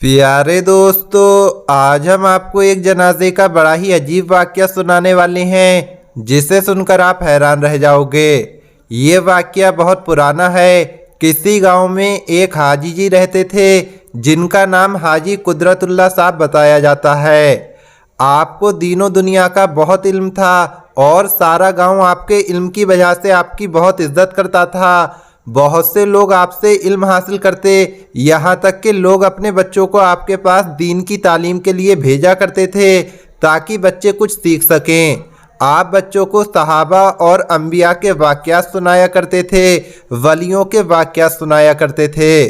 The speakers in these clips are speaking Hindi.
प्यारे दोस्तों, आज हम आपको एक जनाजे का बड़ा ही अजीब वाकया सुनाने वाले हैं जिसे सुनकर आप हैरान रह जाओगे। ये वाकया बहुत पुराना है। किसी गांव में एक हाजी जी रहते थे जिनका नाम हाजी कुदरतुल्लाह साहब बताया जाता है। आपको दीनों दुनिया का बहुत इल्म था और सारा गांव आपके इल्म की वजह से आपकी बहुत इज्जत करता था। बहुत से लोग आपसे इल्म हासिल करते, यहाँ तक कि लोग अपने बच्चों को आपके पास दीन की तालीम के लिए भेजा करते थे ताकि बच्चे कुछ सीख सकें। आप बच्चों को सहाबा और अंबिया के वाक़यात सुनाया करते थे, वलियों के वाक़यात सुनाया करते थे।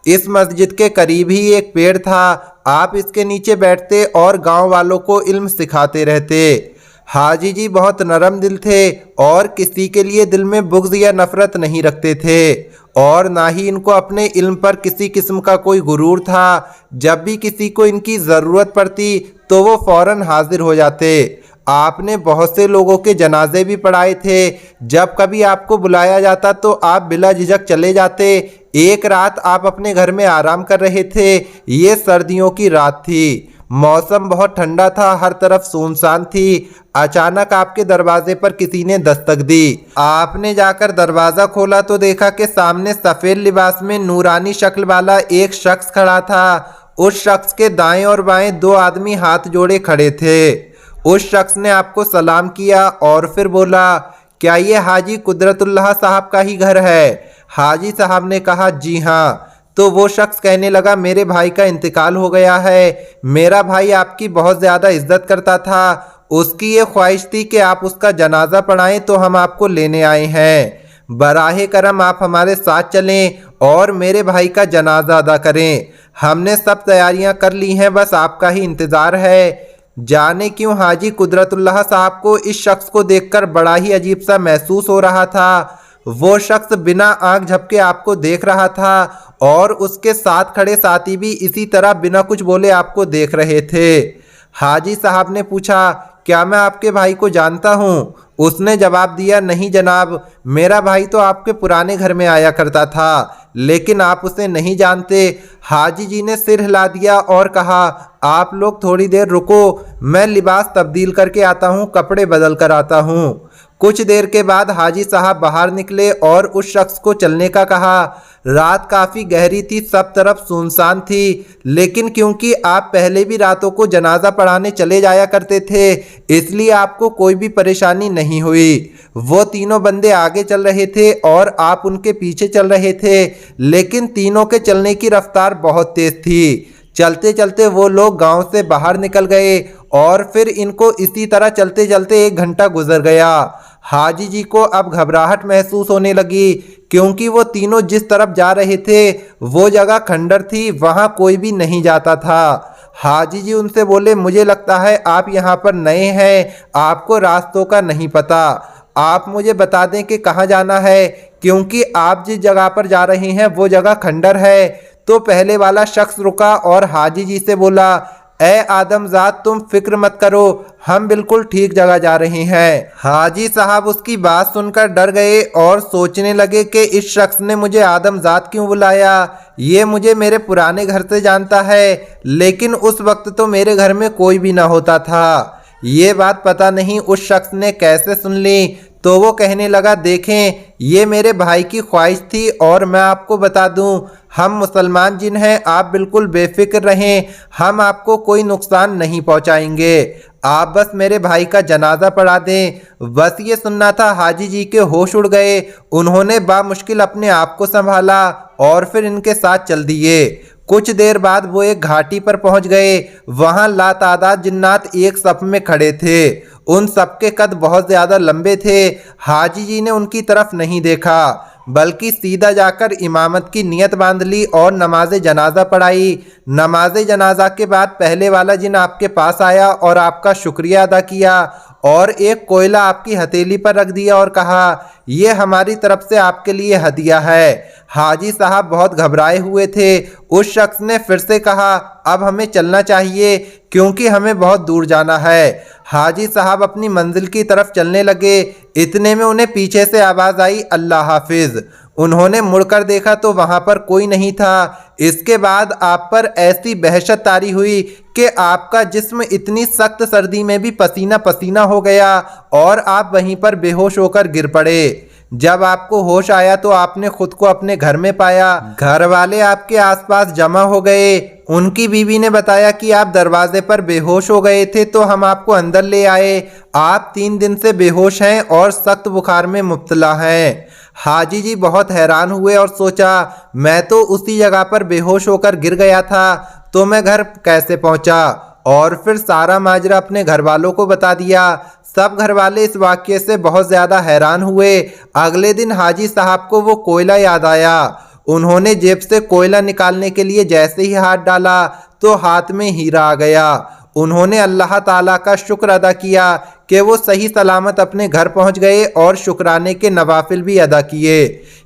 इस मस्जिद के करीब ही एक पेड़ था। आप इसके नीचे बैठते और गांव वालों को इल्म सिखाते रहते। हाजी जी बहुत नरम दिल थे और किसी के लिए दिल में बुग़्ज़ या नफ़रत नहीं रखते थे और ना ही इनको अपने इल्म पर किसी किस्म का कोई गुरूर था। जब भी किसी को इनकी ज़रूरत पड़ती तो वो फ़ौरन हाजिर हो जाते। आपने बहुत से लोगों के जनाजे भी पढ़ाए थे। जब कभी आपको बुलाया जाता तो आप बिला झिझक चले जाते। एक रात आप अपने घर में आराम कर रहे थे। ये सर्दियों की रात थी। मौसम बहुत ठंडा था, हर तरफ सुनसान थी। अचानक आपके दरवाजे पर किसी ने दस्तक दी। आपने जाकर दरवाज़ा खोला तो देखा कि सामने सफ़ेद लिबास में नूरानी शक्ल वाला एक शख्स खड़ा था। उस शख्स के दाएं और बाएं दो आदमी हाथ जोड़े खड़े थे। उस शख्स ने आपको सलाम किया और फिर बोला, क्या ये हाजी कुदरतुल्लाह साहब का ही घर है? हाजी साहब ने कहा, जी हाँ। तो वो शख्स कहने लगा, मेरे भाई का इंतकाल हो गया है। मेरा भाई आपकी बहुत ज़्यादा इज्जत करता था। उसकी ये ख्वाहिश थी कि आप उसका जनाजा पढ़ाएं, तो हम आपको लेने आए हैं। बराहे करम आप हमारे साथ चलें और मेरे भाई का जनाजा अदा करें। हमने सब तैयारियां कर ली हैं, बस आपका ही इंतज़ार है। जाने क्यों हाजी कुदरतुल्लाह साहब को इस शख्स को देखकर बड़ा ही अजीब सा महसूस हो रहा था। वो शख्स बिना आंख झपके आपको देख रहा था और उसके साथ खड़े साथी भी इसी तरह बिना कुछ बोले आपको देख रहे थे। हाजी साहब ने पूछा, क्या मैं आपके भाई को जानता हूँ? उसने जवाब दिया, नहीं जनाब, मेरा भाई तो आपके पुराने घर में आया करता था, लेकिन आप उसे नहीं जानते। हाजी जी ने सिर हिला दिया और कहा, आप लोग थोड़ी देर रुको, मैं लिबास तब्दील करके आता हूँ, कपड़े बदल कर आता हूँ। कुछ देर के बाद हाजी साहब बाहर निकले और उस शख्स को चलने का कहा। रात काफ़ी गहरी थी, सब तरफ सुनसान थी, लेकिन क्योंकि आप पहले भी रातों को जनाजा पढ़ाने चले जाया करते थे, इसलिए आपको कोई भी परेशानी नहीं हुई। वो तीनों बंदे आगे चल रहे थे और आप उनके पीछे चल रहे थे, लेकिन तीनों के चलने की रफ्तार बहुत तेज़ थी। चलते चलते वो लोग गांव से बाहर निकल गए और फिर इनको इसी तरह चलते चलते 1 घंटा गुजर गया। हाजी जी को अब घबराहट महसूस होने लगी क्योंकि वो तीनों जिस तरफ जा रहे थे वो जगह खंडर थी, वहाँ कोई भी नहीं जाता था। हाजी जी उनसे बोले, मुझे लगता है आप यहाँ पर नए हैं, आपको रास्तों का नहीं पता। आप मुझे बता दें कि कहाँ जाना है, क्योंकि आप जिस जगह पर जा रहे हैं वो जगह खंडर है। तो पहले वाला शख्स रुका और हाजी जी से बोला, ए आदमजाद, तुम फिक्र मत करो, हम बिल्कुल ठीक जगह जा रहे हैं। हाजी साहब उसकी बात सुनकर डर गए और सोचने लगे कि इस शख्स ने मुझे आदमजाद क्यों बुलाया। ये मुझे मेरे पुराने घर से जानता है, लेकिन उस वक्त तो मेरे घर में कोई भी ना होता था। ये बात पता नहीं उस शख्स ने कैसे सुन ली। तो वो कहने लगा, देखें, ये मेरे भाई की ख्वाहिश थी और मैं आपको बता दूं, हम मुसलमान जिन हैं, आप बिल्कुल बेफिक्र रहें, हम आपको कोई नुकसान नहीं पहुंचाएंगे। आप बस मेरे भाई का जनाजा पढ़ा दें। बस ये सुनना था, हाजी जी के होश उड़ गए। उन्होंने बामुश्किल अपने आप को संभाला और फिर इनके साथ चल दिए। कुछ देर बाद वो एक घाटी पर पहुंच गए। वहां लातादाद जिन्नात एक सफ में खड़े थे। उन सबके कद बहुत ज़्यादा लंबे थे। हाजी जी ने उनकी तरफ नहीं देखा, बल्कि सीधा जाकर इमामत की नियत बांध ली और नमाज जनाजा पढ़ाई। नमाज जनाजा के बाद पहले वाला जिन आपके पास आया और आपका शुक्रिया अदा किया और एक कोयला आपकी हथेली पर रख दिया और कहा, यह हमारी तरफ से आपके लिए हदिया है। हाजी साहब बहुत घबराए हुए थे। उस शख्स ने फिर से कहा, अब हमें चलना चाहिए क्योंकि हमें बहुत दूर जाना है। हाजी साहब अपनी मंजिल की तरफ चलने लगे। इतने में उन्हें पीछे से आवाज़ आई, अल्लाह हाफिज़। उन्होंने मुड़कर देखा तो वहां पर कोई नहीं था। इसके बाद आप पर ऐसी दहशत तारी हुई कि आपका जिस्म इतनी सख्त सर्दी में भी पसीना पसीना हो गया और आप वहीं पर बेहोश होकर गिर पड़े। जब आपको होश आया तो आपने खुद को अपने घर में पाया। घर वाले आपके आसपास जमा हो गए। उनकी बीवी ने बताया कि आप दरवाजे पर बेहोश हो गए थे तो हम आपको अंदर ले आए। आप 3 दिन से बेहोश हैं और सख्त बुखार में मुब्तला हैं। हाजी जी बहुत हैरान हुए और सोचा, मैं तो उसी जगह पर बेहोश होकर गिर गया था, तो मैं घर कैसे पहुंचा। और फिर सारा माजरा अपने घर वालों को बता दिया। सब घर वाले इस वाक्य से बहुत ज़्यादा हैरान हुए। अगले दिन हाजी साहब को वो कोयला याद आया। उन्होंने जेब से कोयला निकालने के लिए जैसे ही हाथ डाला तो हाथ में हीरा आ गया। उन्होंने अल्लाह ताला का शुक्र अदा किया कि वो सही सलामत अपने घर पहुंच गए और शुक्राने के नवाफिल भी अदा किए।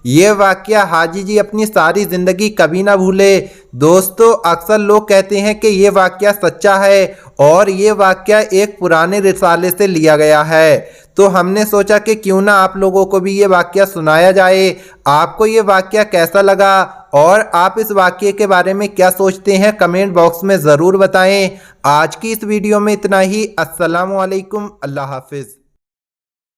ये वाक़या हाजी जी अपनी सारी ज़िंदगी कभी ना भूले। दोस्तों, अक्सर लोग कहते हैं कि ये वाक़या सच्चा है और ये वाक़या एक पुराने रिसाले से लिया गया है, तो हमने सोचा कि क्यों ना आप लोगों को भी ये वाक़या सुनाया जाए। आपको ये वाक़या कैसा लगा और आप इस वाक़ये के बारे में क्या सोचते हैं, कमेंट बॉक्स में ज़रूर बताएं। आज की इस वीडियो में इतना ही। अस्सलामु अलैकुम, अल्लाह हाफिज़।